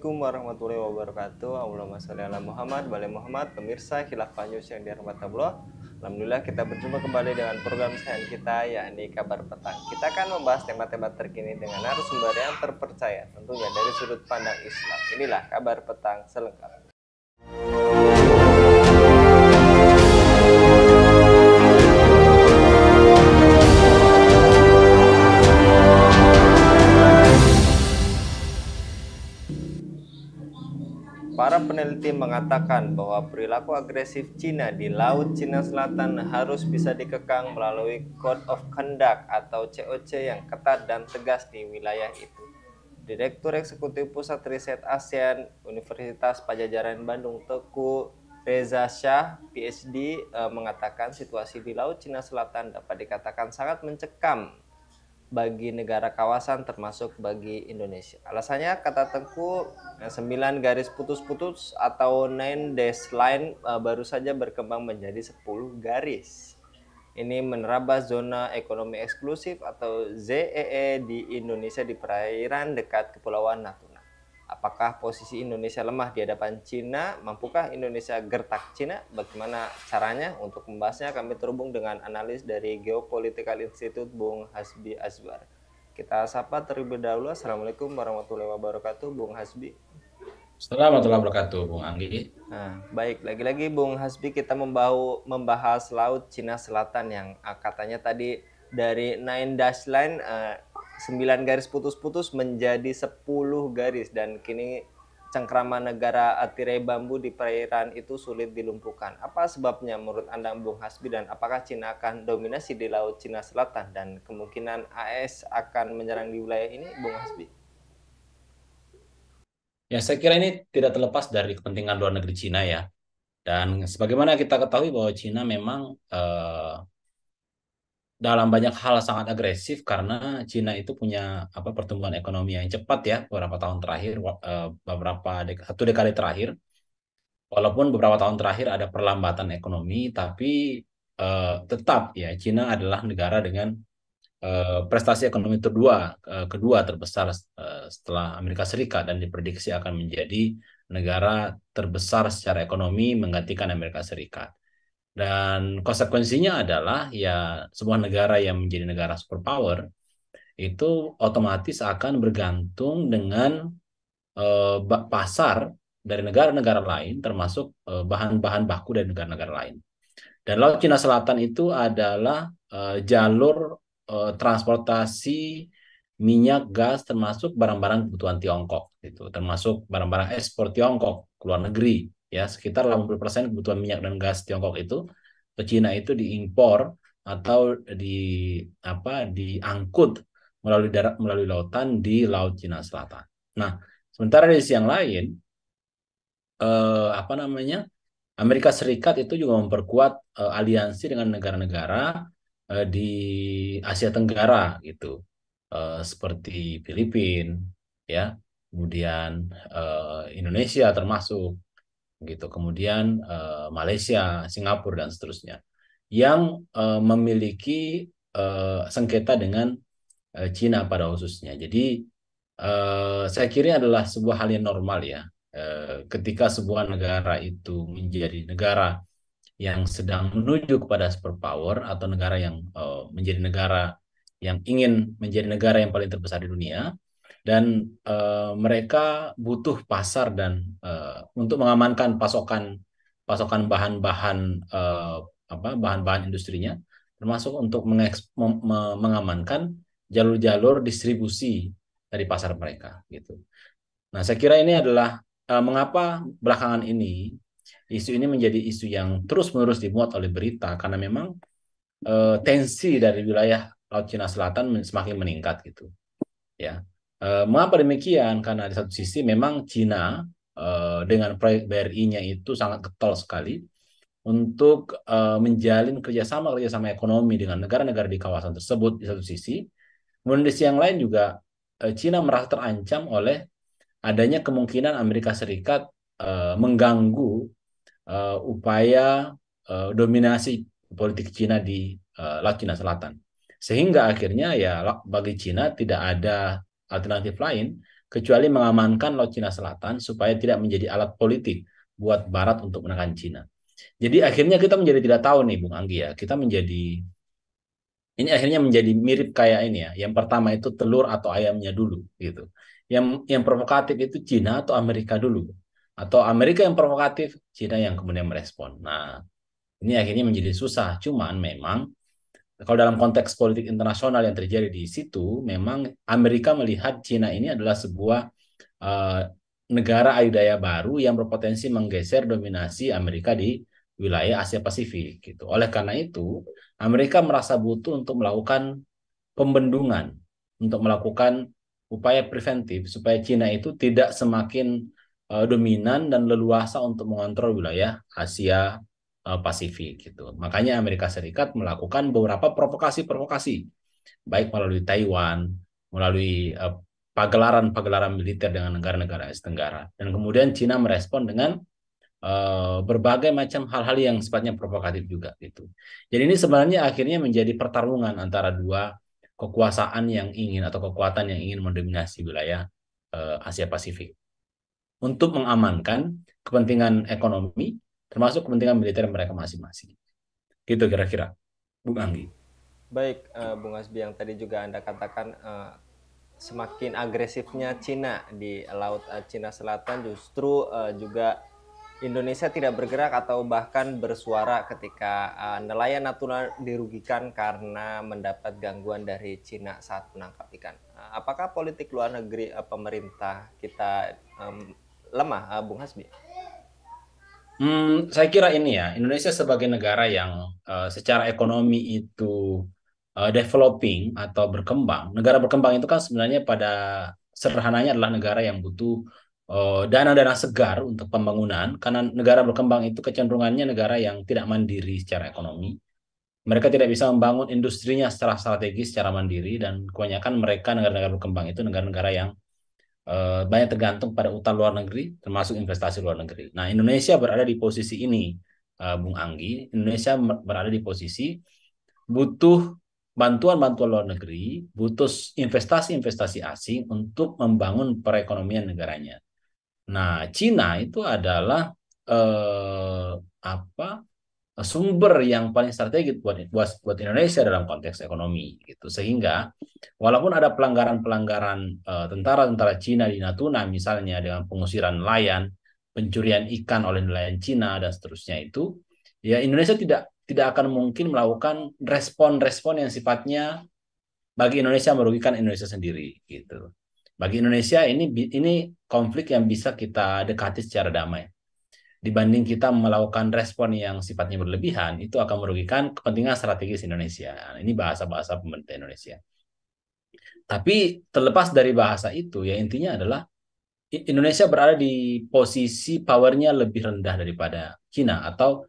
Assalamualaikum warahmatullahi wabarakatuh. Allahumma sholli ala Muhammad, wa ala Muhammad. Pemirsa Khilafah News yang dirahmati Allah. Alhamdulillah kita berjumpa kembali dengan program kesayangan kita, yakni Kabar Petang. Kita akan membahas tema-tema terkini dengan narasumber yang terpercaya, tentunya dari sudut pandang Islam. Inilah Kabar Petang selengkapnya. Para peneliti mengatakan bahwa perilaku agresif Cina di Laut Cina Selatan harus bisa dikekang melalui Code of Conduct atau COC yang ketat dan tegas di wilayah itu. Direktur Eksekutif Pusat Riset ASEAN Universitas Padjadjaran Bandung Teguh Reza Shah, PhD, mengatakan situasi di Laut Cina Selatan dapat dikatakan sangat mencekam bagi negara kawasan termasuk bagi Indonesia. Alasannya, kata Teguh, 9 garis putus-putus atau 9 dash line baru saja berkembang menjadi 10 garis. Ini menerabas zona ekonomi eksklusif atau ZEE di Indonesia di perairan dekat Kepulauan Natuna. Apakah posisi Indonesia lemah di hadapan Cina? Mampukah Indonesia gertak Cina? Bagaimana caranya? Untuk membahasnya kami terhubung dengan analis dari Geopolitical Institute, Bung Hasbi Azwar. Kita sapa terlebih dahulu. Assalamualaikum warahmatullahi wabarakatuh, Bung Hasbi. Assalamualaikum warahmatullahi wabarakatuh, Bung Anggi. Nah, baik, lagi-lagi Bung Hasbi, kita membahas Laut Cina Selatan yang katanya tadi dari 9 dash line 9 garis putus-putus menjadi 10 garis, dan kini cengkraman negara tirai bambu di perairan itu sulit dilumpuhkan. Apa sebabnya menurut Anda, Bung Hasbi, dan apakah Cina akan dominasi di Laut Cina Selatan dan kemungkinan AS akan menyerang di wilayah ini, Bung Hasbi? Ya, saya kira ini tidak terlepas dari kepentingan luar negeri Cina ya. Dan sebagaimana kita ketahui bahwa Cina memang dalam banyak hal sangat agresif karena Cina itu punya pertumbuhan ekonomi yang cepat ya beberapa tahun terakhir, satu dekade terakhir. Walaupun beberapa tahun terakhir ada perlambatan ekonomi, tapi tetap ya Cina adalah negara dengan prestasi ekonomi kedua terbesar setelah Amerika Serikat, dan diprediksi akan menjadi negara terbesar secara ekonomi menggantikan Amerika Serikat. Dan konsekuensinya adalah ya sebuah negara yang menjadi negara superpower itu otomatis akan bergantung dengan pasar dari negara-negara lain, termasuk bahan-bahan baku dari negara-negara lain. Dan Laut Cina Selatan itu adalah jalur transportasi minyak, gas, termasuk barang-barang kebutuhan Tiongkok, gitu, termasuk barang-barang ekspor Tiongkok ke luar negeri. Ya, sekitar 80% kebutuhan minyak dan gas Tiongkok itu ke Cina itu diimpor atau diangkut melalui darat, melalui lautan di Laut Cina Selatan. Nah, sementara di sisi yang lain, Amerika Serikat itu juga memperkuat aliansi dengan negara-negara di Asia Tenggara gitu, seperti Filipina, ya, kemudian Indonesia termasuk gitu, kemudian Malaysia, Singapura dan seterusnya, yang memiliki sengketa dengan Cina pada khususnya. Jadi saya kira adalah sebuah hal yang normal ya, ketika sebuah negara itu menjadi negara yang sedang menuju kepada superpower atau negara yang menjadi negara yang ingin menjadi negara yang paling terbesar di dunia, dan mereka butuh pasar dan untuk mengamankan pasokan bahan-bahan bahan-bahan industrinya, termasuk untuk mengamankan jalur-jalur distribusi dari pasar mereka gitu. Nah, saya kira ini adalah mengapa belakangan ini isu ini menjadi isu yang terus-menerus dimuat oleh berita, karena memang tensi dari wilayah Laut Cina Selatan semakin meningkat gitu. Ya, mengapa demikian? Karena di satu sisi memang Cina dengan proyek BRI-nya itu sangat getol sekali untuk menjalin kerjasama ekonomi dengan negara-negara di kawasan tersebut di satu sisi. Kemudian di sisi yang lain juga Cina merasa terancam oleh adanya kemungkinan Amerika Serikat mengganggu upaya dominasi politik Cina di Laut Cina Selatan. Sehingga akhirnya ya bagi Cina tidak ada alternatif lain kecuali mengamankan Laut Cina Selatan supaya tidak menjadi alat politik buat Barat untuk menekan Cina. Jadi akhirnya kita menjadi tidak tahu nih Bung Anggi ya, kita menjadi ini akhirnya menjadi mirip kayak ini ya. Yang pertama itu telur atau ayamnya dulu gitu. Yang provokatif itu Cina atau Amerika dulu. Atau Amerika yang provokatif, Cina yang kemudian merespon. Nah, ini akhirnya menjadi susah. Cuman memang kalau dalam konteks politik internasional yang terjadi di situ, memang Amerika melihat Cina ini adalah sebuah uh, negara adidaya baru yang berpotensi menggeser dominasi Amerika di wilayah Asia Pasifik gitu. Oleh karena itu, Amerika merasa butuh untuk melakukan pembendungan, untuk melakukan upaya preventif supaya Cina itu tidak semakin dominan dan leluasa untuk mengontrol wilayah Asia Pasifik gitu. Makanya Amerika Serikat melakukan beberapa provokasi-provokasi, baik melalui Taiwan, melalui pagelaran-pagelaran militer dengan negara-negara Asia Tenggara. Dan kemudian Cina merespon dengan berbagai macam hal-hal yang sifatnya provokatif juga gitu. Jadi ini sebenarnya akhirnya menjadi pertarungan antara dua kekuasaan yang ingin atau kekuatan yang ingin mendominasi wilayah Asia Pasifik untuk mengamankan kepentingan ekonomi termasuk kepentingan militer mereka masing-masing. Gitu kira-kira, Bung Anggi. Baik, Bung Hasbi, yang tadi juga Anda katakan semakin agresifnya Cina di Laut Cina Selatan, justru juga Indonesia tidak bergerak atau bahkan bersuara ketika nelayan Natuna dirugikan karena mendapat gangguan dari Cina saat menangkap ikan. Apakah politik luar negeri pemerintah kita lemah, Bung Hasbi? Saya kira ini ya, Indonesia sebagai negara yang secara ekonomi itu developing atau berkembang. Negara berkembang itu kan sebenarnya pada sederhananya adalah negara yang butuh dana-dana segar untuk pembangunan, karena negara berkembang itu kecenderungannya negara yang tidak mandiri secara ekonomi. Mereka tidak bisa membangun industrinya secara strategis, secara mandiri, dan kebanyakan mereka negara-negara berkembang itu negara-negara yang banyak tergantung pada utang luar negeri, termasuk investasi luar negeri. Nah, Indonesia berada di posisi ini, Bung Anggi. Indonesia berada di posisi butuh bantuan-bantuan luar negeri, butuh investasi-investasi asing untuk membangun perekonomian negaranya. Nah, Cina itu adalah apa sumber yang paling strategis buat Indonesia dalam konteks ekonomi gitu. Sehingga walaupun ada pelanggaran-pelanggaran tentara-tentara Cina di Natuna misalnya dengan pengusiran nelayan, pencurian ikan oleh nelayan Cina dan seterusnya itu, ya Indonesia tidak akan mungkin melakukan respon-respon yang sifatnya bagi Indonesia merugikan Indonesia sendiri gitu. Bagi Indonesia ini konflik yang bisa kita dekati secara damai. Dibanding kita melakukan respon yang sifatnya berlebihan, itu akan merugikan kepentingan strategis Indonesia. Nah, ini bahasa-bahasa pemerintah Indonesia. Tapi terlepas dari bahasa itu, ya intinya adalah Indonesia berada di posisi powernya lebih rendah daripada Cina. Atau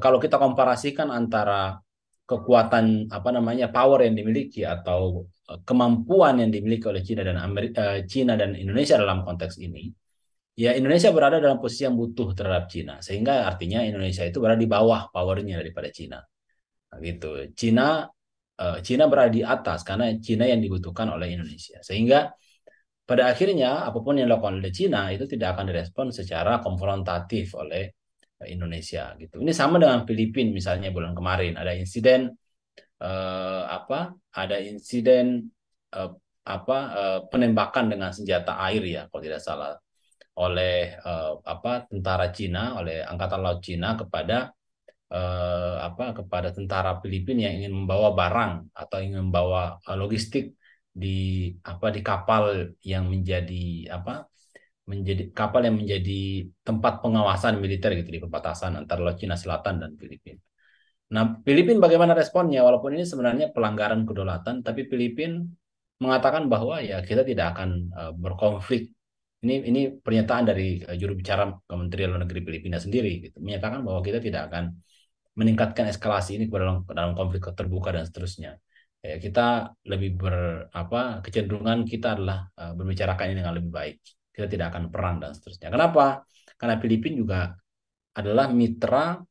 kalau kita komparasikan antara kekuatan apa namanya power yang dimiliki atau kemampuan yang dimiliki oleh Cina dan Indonesia dalam konteks ini, ya Indonesia berada dalam posisi yang butuh terhadap Cina, sehingga artinya Indonesia itu berada di bawah powernya daripada Cina. Nah, gitu. Cina berada di atas karena Cina yang dibutuhkan oleh Indonesia. Sehingga pada akhirnya apapun yang dilakukan oleh Cina itu tidak akan direspon secara konfrontatif oleh Indonesia gitu. Ini sama dengan Filipina misalnya bulan kemarin ada insiden ada insiden penembakan dengan senjata air ya kalau tidak salah oleh tentara Cina, oleh Angkatan Laut Cina kepada tentara Filipina yang ingin membawa barang atau ingin membawa logistik di kapal yang menjadi kapal yang menjadi tempat pengawasan militer gitu di perbatasan antara Laut Cina Selatan dan Filipina. Nah, Filipina bagaimana responnya? Walaupun ini sebenarnya pelanggaran kedaulatan, tapi Filipina mengatakan bahwa ya kita tidak akan berkonflik. Ini pernyataan dari juru bicara Kementerian Luar Negeri Filipina sendiri gitu, menyatakan bahwa kita tidak akan meningkatkan eskalasi ini dalam konflik terbuka dan seterusnya. Ya, kita lebih kecenderungan kita adalah berbicarakan ini dengan lebih baik. Kita tidak akan perang dan seterusnya. Kenapa? Karena Filipina juga adalah mitra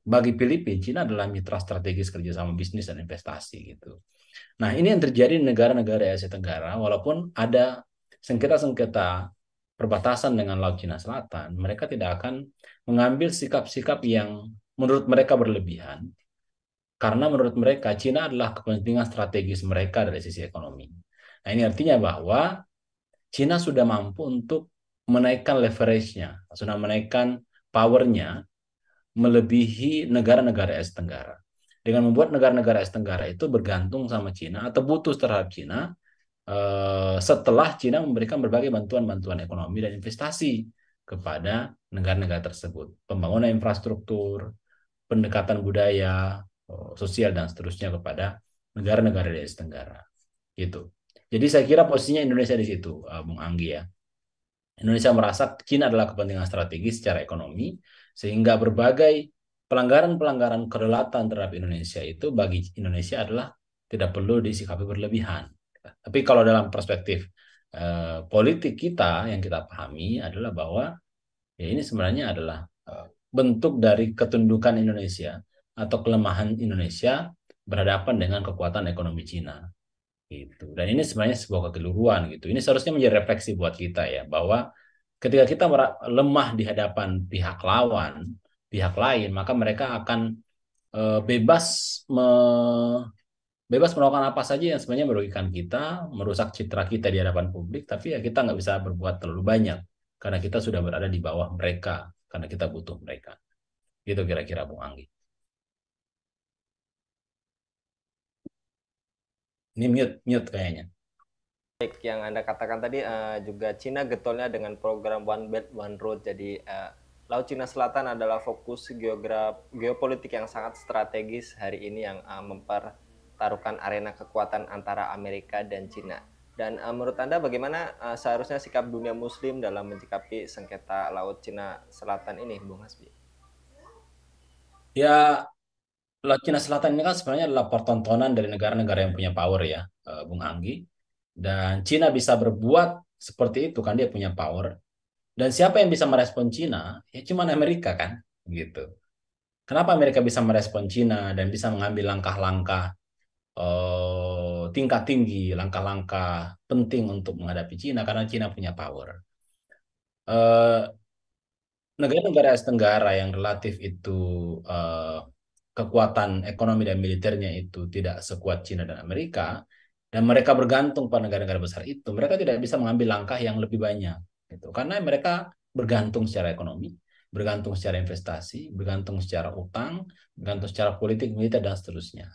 bagi Filipina, Cina adalah mitra strategis kerjasama bisnis dan investasi gitu. Nah, ini yang terjadi di negara-negara Asia Tenggara, walaupun ada sengketa-sengketa perbatasan dengan Laut Cina Selatan, mereka tidak akan mengambil sikap-sikap yang menurut mereka berlebihan, karena menurut mereka Cina adalah kepentingan strategis mereka dari sisi ekonomi. Nah, ini artinya bahwa Cina sudah mampu untuk menaikkan leverage-nya, sudah menaikkan power-nya melebihi negara-negara Asia Tenggara. Dengan membuat negara-negara Asia Tenggara itu bergantung sama Cina atau butuh terhadap Cina setelah Cina memberikan berbagai bantuan-bantuan ekonomi dan investasi kepada negara-negara tersebut. Pembangunan infrastruktur, pendekatan budaya, sosial, dan seterusnya kepada negara-negara di Asia Tenggara. Gitu. Jadi saya kira posisinya Indonesia di situ, Bung Anggi ya. Indonesia merasa Cina adalah kepentingan strategis secara ekonomi, sehingga berbagai pelanggaran-pelanggaran kedaulatan terhadap Indonesia itu bagi Indonesia adalah tidak perlu disikapi berlebihan. Tapi kalau dalam perspektif politik kita yang kita pahami adalah bahwa ya ini sebenarnya adalah bentuk dari ketundukan Indonesia atau kelemahan Indonesia berhadapan dengan kekuatan ekonomi Cina gitu. Dan ini sebenarnya sebuah kekeliruan gitu. Ini seharusnya menjadi refleksi buat kita ya, bahwa ketika kita lemah di hadapan pihak lawan, pihak lain, maka mereka akan bebas bebas melakukan apa saja yang sebenarnya merugikan kita, merusak citra kita di hadapan publik, tapi ya kita nggak bisa berbuat terlalu banyak karena kita sudah berada di bawah mereka, karena kita butuh mereka. Gitu kira-kira Bung Anggi. Ini mute kayaknya. Baik, yang Anda katakan tadi juga Cina getolnya dengan program One Belt One Road. Jadi Laut Cina Selatan adalah fokus geopolitik yang sangat strategis hari ini yang mempertaruhkan arena kekuatan antara Amerika dan Cina. Dan menurut Anda bagaimana seharusnya sikap dunia Muslim dalam menyikapi sengketa Laut Cina Selatan ini, Bung Hasbi? Ya, Laut Cina Selatan ini kan sebenarnya adalah pertontonan dari negara-negara yang punya power ya, Bung Anggi. Dan Cina bisa berbuat seperti itu kan, dia punya power. Dan siapa yang bisa merespon Cina? Ya cuma Amerika kan, gitu. Kenapa Amerika bisa merespon Cina dan bisa mengambil langkah-langkah tingkat tinggi, langkah-langkah penting untuk menghadapi Cina? Karena Cina punya power. Eh, Negara-negara Asia Tenggara yang relatif itu eh, kekuatan ekonomi dan militernya itu tidak sekuat Cina dan Amerika, dan mereka bergantung pada negara-negara besar itu, mereka tidak bisa mengambil langkah yang lebih banyak, gitu. Karena mereka bergantung secara ekonomi, bergantung secara investasi, bergantung secara utang, bergantung secara politik, militer, dan seterusnya.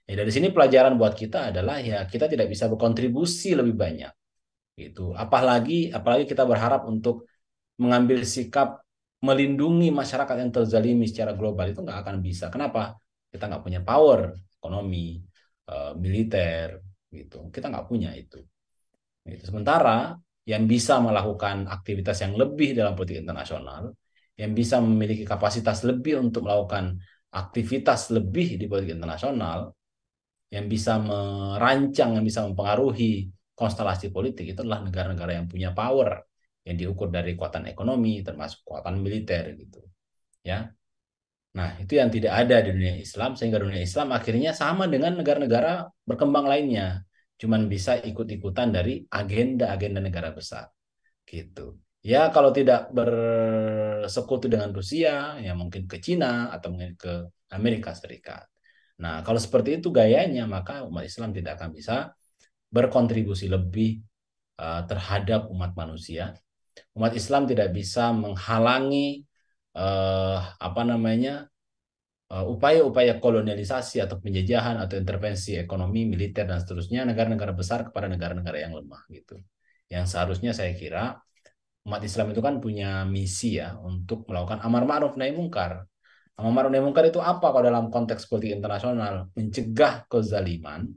Ya, dari sini pelajaran buat kita adalah ya kita tidak bisa berkontribusi lebih banyak, gitu. Apalagi kita berharap untuk mengambil sikap melindungi masyarakat yang terzalimi secara global itu nggak akan bisa. Kenapa? Kita nggak punya power ekonomi, militer, gitu. Kita nggak punya itu. Gitu. Sementara yang bisa melakukan aktivitas yang lebih dalam politik internasional, yang bisa memiliki kapasitas lebih untuk melakukan aktivitas lebih di politik internasional, yang bisa merancang, yang bisa mempengaruhi konstelasi politik, itu adalah negara-negara yang punya power, yang diukur dari kekuatan ekonomi termasuk kekuatan militer gitu ya. Nah, itu yang tidak ada di dunia Islam, sehingga dunia Islam akhirnya sama dengan negara-negara berkembang lainnya, cuman bisa ikut-ikutan dari agenda-agenda negara besar gitu ya. Kalau tidak bersekutu dengan Rusia ya mungkin ke Cina atau mungkin ke Amerika Serikat. Nah, kalau seperti itu gayanya, maka umat Islam tidak akan bisa berkontribusi lebih terhadap umat manusia. Umat Islam tidak bisa menghalangi apa namanya upaya-upaya kolonialisasi atau penjajahan atau intervensi ekonomi, militer, dan seterusnya negara-negara besar kepada negara-negara yang lemah gitu. Yang seharusnya saya kira umat Islam itu kan punya misi ya untuk melakukan amar ma'ruf nahi mungkar. Amar ma'ruf nahi mungkar itu apa kalau dalam konteks politik internasional? Mencegah kezaliman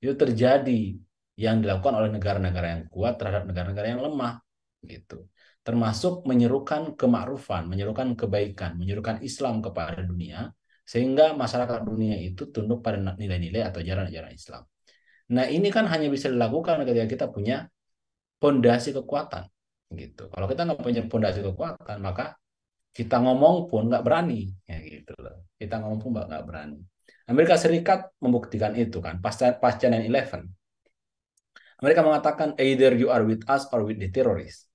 itu terjadi yang dilakukan oleh negara-negara yang kuat terhadap negara-negara yang lemah gitu. Termasuk menyerukan kemakrufan, menyerukan kebaikan, menyerukan Islam kepada dunia sehingga masyarakat dunia itu tunduk pada nilai-nilai atau ajaran-ajaran Islam. Nah, ini kan hanya bisa dilakukan ketika kita punya pondasi kekuatan gitu. Kalau kita nggak punya pondasi kekuatan, maka kita ngomong pun nggak berani, ya gitu loh. Kita ngomong pun nggak berani. Amerika Serikat membuktikan itu kan pasca pasca 9/11. Mereka mengatakan either you are with us or with the terrorists.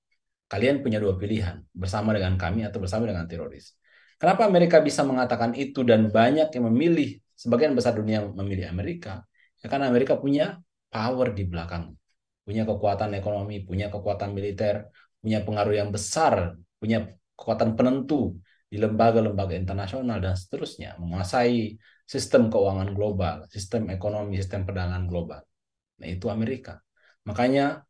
Kalian punya dua pilihan, bersama dengan kami atau bersama dengan teroris. Kenapa Amerika bisa mengatakan itu dan banyak yang memilih, sebagian besar dunia memilih Amerika? Ya karena Amerika punya power di belakang, punya kekuatan ekonomi, punya kekuatan militer, punya pengaruh yang besar, punya kekuatan penentu di lembaga-lembaga internasional dan seterusnya, menguasai sistem keuangan global, sistem ekonomi, sistem perdagangan global. Nah, itu Amerika. Makanya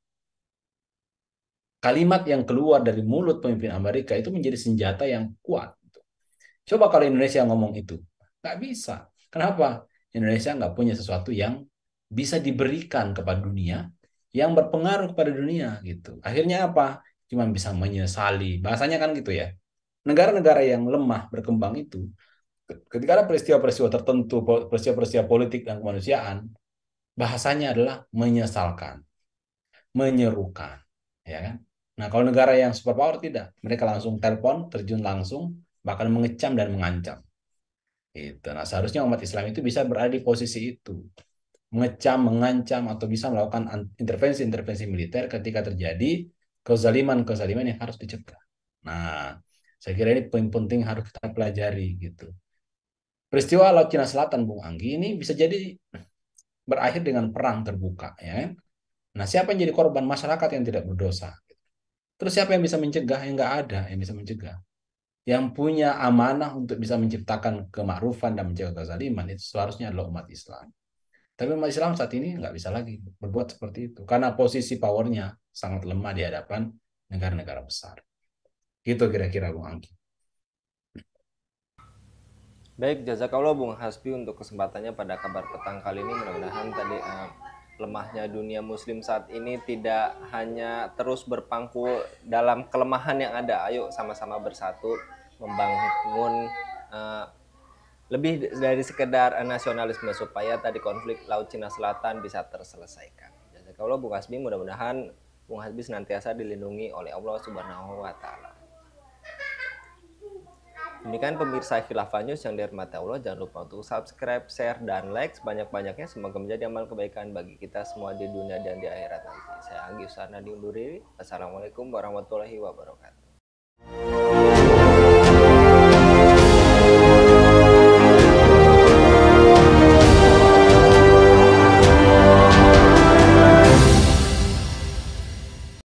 kalimat yang keluar dari mulut pemimpin Amerika itu menjadi senjata yang kuat. Coba kalau Indonesia ngomong itu, nggak bisa. Kenapa? Indonesia nggak punya sesuatu yang bisa diberikan kepada dunia, yang berpengaruh kepada dunia gitu. Akhirnya apa? Cuma bisa menyesali. Bahasanya kan gitu ya. Negara-negara yang lemah berkembang itu, ketika ada peristiwa-peristiwa tertentu, peristiwa-peristiwa politik dan kemanusiaan, bahasanya adalah menyesalkan, menyerukan, ya kan? Nah, kalau negara yang superpower tidak, mereka langsung telepon, terjun langsung, bahkan mengecam dan mengancam. Itu. Nah, seharusnya umat Islam itu bisa berada di posisi itu, mengecam, mengancam, atau bisa melakukan intervensi-intervensi militer ketika terjadi kezaliman-kezaliman yang harus dicegah. Nah, saya kira ini poin penting harus kita pelajari gitu. Peristiwa Laut Cina Selatan, Bung Anggi, ini bisa jadi berakhir dengan perang terbuka, ya. Nah, siapa yang jadi korban? Masyarakat yang tidak berdosa. Terus siapa yang bisa mencegah? Yang nggak ada yang bisa mencegah. Yang punya amanah untuk bisa menciptakan kemakrufan dan mencegah kezaliman itu seharusnya adalah umat Islam. Tapi umat Islam saat ini nggak bisa lagi berbuat seperti itu karena posisi powernya sangat lemah di hadapan negara-negara besar. Gitu kira-kira Bung Angki. Baik, jazakallah Bung Hasbi untuk kesempatannya pada kabar petang kali ini. Mudah-mudahan tadi lemahnya dunia muslim saat ini tidak hanya terus berpangku dalam kelemahan yang ada. Ayo sama-sama bersatu membangun lebih dari sekedar nasionalisme supaya tadi konflik Laut Cina Selatan bisa terselesaikan. Jazakallah Bung Hasbi, mudah-mudahan Bung Hasbi senantiasa dilindungi oleh Allah Subhanahu wa taala. Demikian pemirsa Khilafah News yang dirahmati Allah, jangan lupa untuk subscribe, share, dan like sebanyak-banyaknya. Semoga menjadi amal kebaikan bagi kita semua di dunia dan di akhirat nanti. Saya Anggi Usana diundur diri. Assalamualaikum warahmatullahi wabarakatuh.